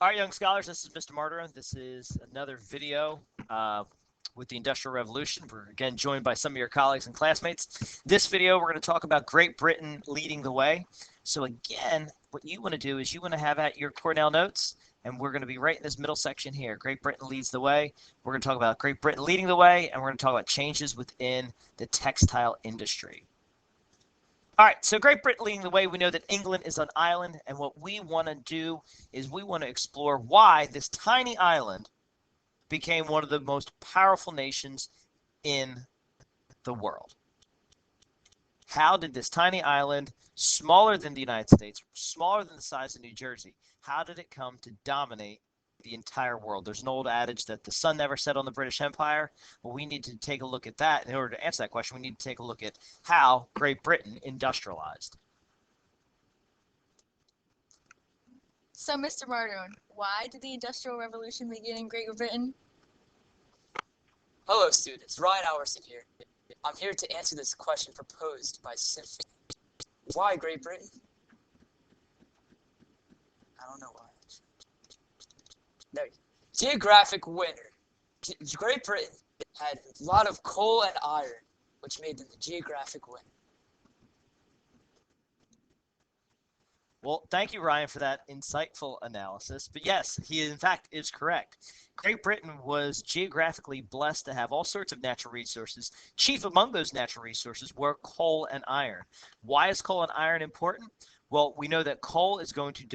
All right, young scholars, this is Mr. Martyr. This is another video with the Industrial Revolution. We're again joined by some of your colleagues and classmates. This video, we're going to talk about Great Britain leading the way. So again, what you want to do is you want to have at your Cornell notes, and we're going to be right in this middle section here. Great Britain leads the way. We're going to talk about Great Britain leading the way, and we're going to talk about changes within the textile industry. All right, so Great Britain leading the way, we know that England is an island, and what we want to do is we want to explore why this tiny island became one of the most powerful nations in the world. How did this tiny island, smaller than the United States, smaller than the size of New Jersey, how did it come to dominate the entire world? There's an old adage that the sun never set on the British Empire. Well, we need to take a look at that. In order to answer that question, we need to take a look at how Great Britain industrialized. So, Mr. Martin, why did the Industrial Revolution begin in Great Britain? Hello, students. Ryan Alverson here. I'm here to answer this question proposed by Symphony. Why Great Britain? I don't know why. There you go. Geographic winner. Great Britain had a lot of coal and iron, which made them the geographic winner. Well, thank you, Ryan, for that insightful analysis. But yes, he in fact is correct. Great Britain was geographically blessed to have all sorts of natural resources. Chief among those natural resources were coal and iron. Why is coal and iron important? Well, we know that coal is going to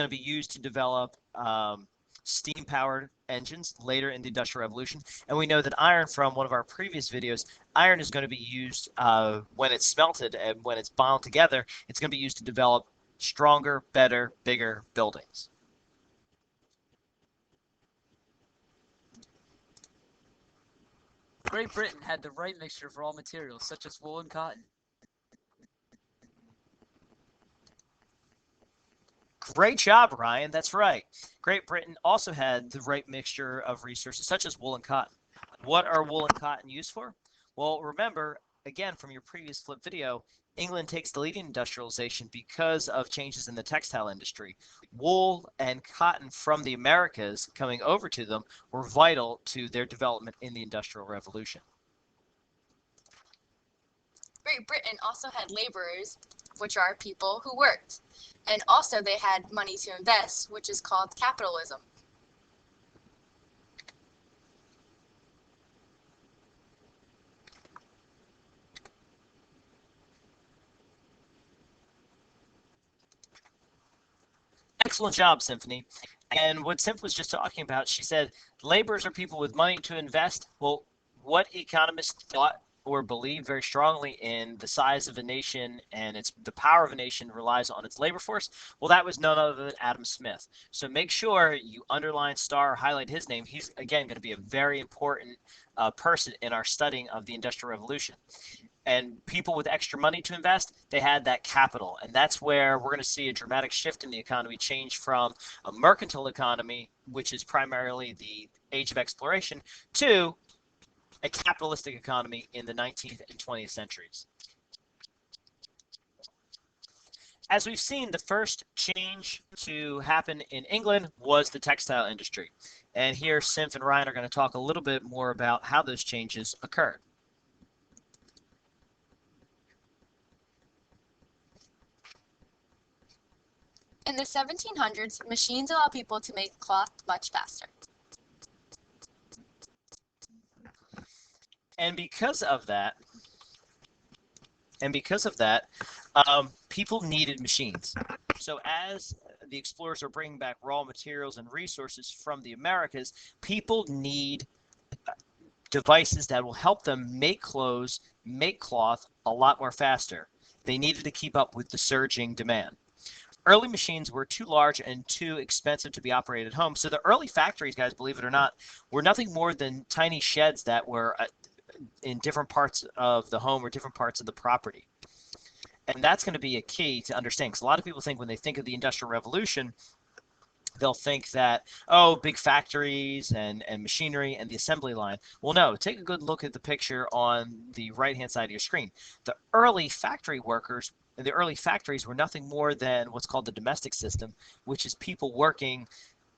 be used to develop steam-powered engines later in the Industrial Revolution. And we know that iron, from one of our previous videos, iron is going to be used when it's smelted and when it's bound together, it's going to be used to develop stronger, better, bigger buildings. Great Britain had the right mixture of raw materials, such as wool and cotton. Great job, Ryan. That's right. Great Britain also had the right mixture of resources, such as wool and cotton. What are wool and cotton used for? Well, remember, again, from your previous flip video, England takes the lead in industrialization because of changes in the textile industry. Wool and cotton from the Americas coming over to them were vital to their development in the Industrial Revolution. Great Britain also had laborers, which are people who worked. And also they had money to invest, which is called capitalism. Excellent job, Symphony. And what Symphony was just talking about, she said, laborers are people with money to invest. Well, what economists thought or believe very strongly in the size of a nation and the power of a nation relies on its labor force? Well, that was none other than Adam Smith. So make sure you underline, star, or highlight his name. He's, again, going to be a very important person in our studying of the Industrial Revolution. And people with extra money to invest, they had that capital. And that's where we're going to see a dramatic shift in the economy, change from a mercantile economy, which is primarily the age of exploration, to a capitalistic economy in the 19th and 20th centuries. As we've seen, the first change to happen in England was the textile industry. And here, Symph and Ryan are going to talk a little bit more about how those changes occurred. In the 1700s, machines allow people to make cloth much faster. And because of that, people needed machines. So as the explorers are bringing back raw materials and resources from the Americas, people need devices that will help them make clothes, make cloth a lot more faster. They needed to keep up with the surging demand. Early machines were too large and too expensive to be operated at home. So the early factories, guys, believe it or not, were nothing more than tiny sheds that were in different parts of the home or different parts of the property. And that's going to be a key to understand, because a lot of people think when they think of the Industrial Revolution, they'll think that, oh, big factories and machinery and the assembly line. Well, no, take a good look at the picture on the right-hand side of your screen. The early factory workers the early factories were nothing more than what's called the domestic system, which is people working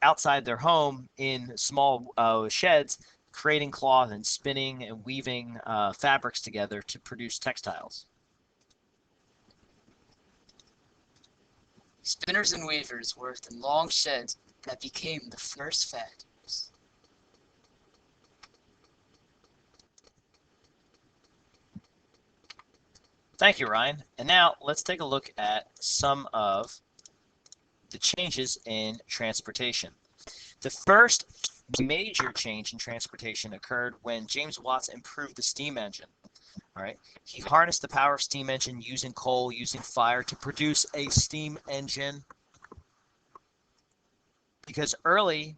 outside their home in small sheds, creating cloth and spinning and weaving fabrics together to produce textiles. Spinners and weavers worked in long sheds that became the first factories. Thank you, Ryan. And now let's take a look at some of the changes in transportation. The first major change in transportation occurred when James Watt improved the steam engine. All right, he harnessed the power of steam engine using coal, using fire to produce a steam engine. Because early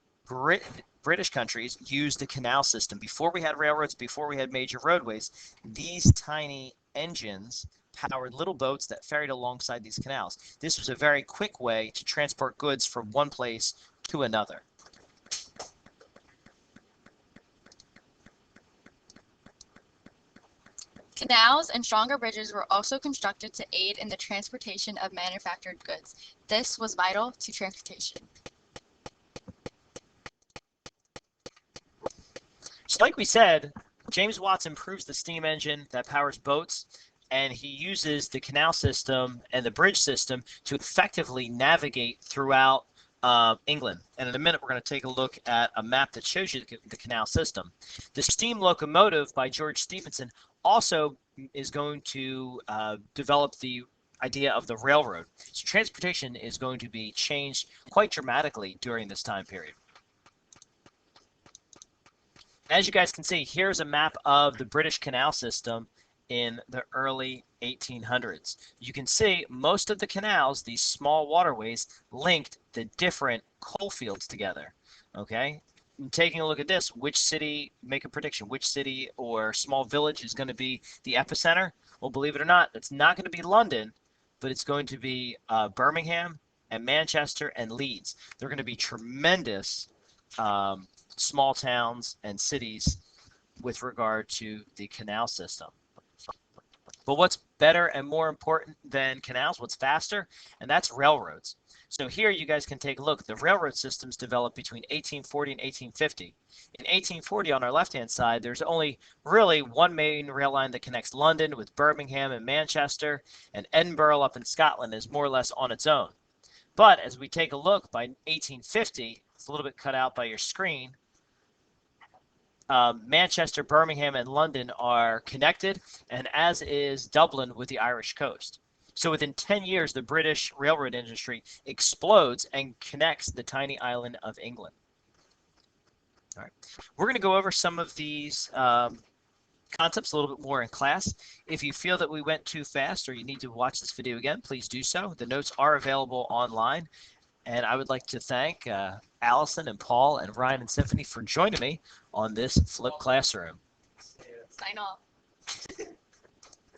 British countries used the canal system. Before we had railroads, before we had major roadways, these tiny engines powered little boats that ferried alongside these canals. This was a very quick way to transport goods from one place to another. Canals and stronger bridges were also constructed to aid in the transportation of manufactured goods. This was vital to transportation. So like we said, James Watt improves the steam engine that powers boats, and he uses the canal system and the bridge system to effectively navigate throughout England. And in a minute, we're going to take a look at a map that shows you the canal system. The steam locomotive by George Stephenson also is going to develop the idea of the railroad. So transportation is going to be changed quite dramatically during this time period. As you guys can see, here's a map of the British canal system in the early 1800s. You can see most of the canals, these small waterways, linked the different coal fields together. Okay? And taking a look at this, which city, make a prediction, which city or small village is going to be the epicenter? Well, believe it or not, it's not going to be London, but it's going to be Birmingham and Manchester and Leeds. They're going to be tremendous small towns and cities with regard to the canal system. But what's better and more important than canals, what's faster, and that's railroads. So here you guys can take a look. The railroad systems developed between 1840 and 1850. In 1840, on our left-hand side, there's only really one main rail line that connects London with Birmingham and Manchester, and Edinburgh up in Scotland is more or less on its own. But as we take a look, by 1850, it's a little bit cut out by your screen, Manchester, Birmingham, and London are connected, and as is Dublin with the Irish coast. So within 10 years, the British railroad industry explodes and connects the tiny island of England. All right, we're going to go over some of these concepts a little bit more in class. If you feel that we went too fast or you need to watch this video again, please do so. The notes are available online. And I would like to thank Allison and Paul and Ryan and Symphony for joining me on this Flip Classroom. Sign off.